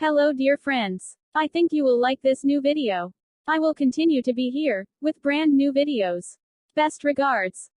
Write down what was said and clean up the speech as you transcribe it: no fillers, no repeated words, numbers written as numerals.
Hello dear friends. I think you will like this new video. I will continue to be here, with brand new videos. Best regards.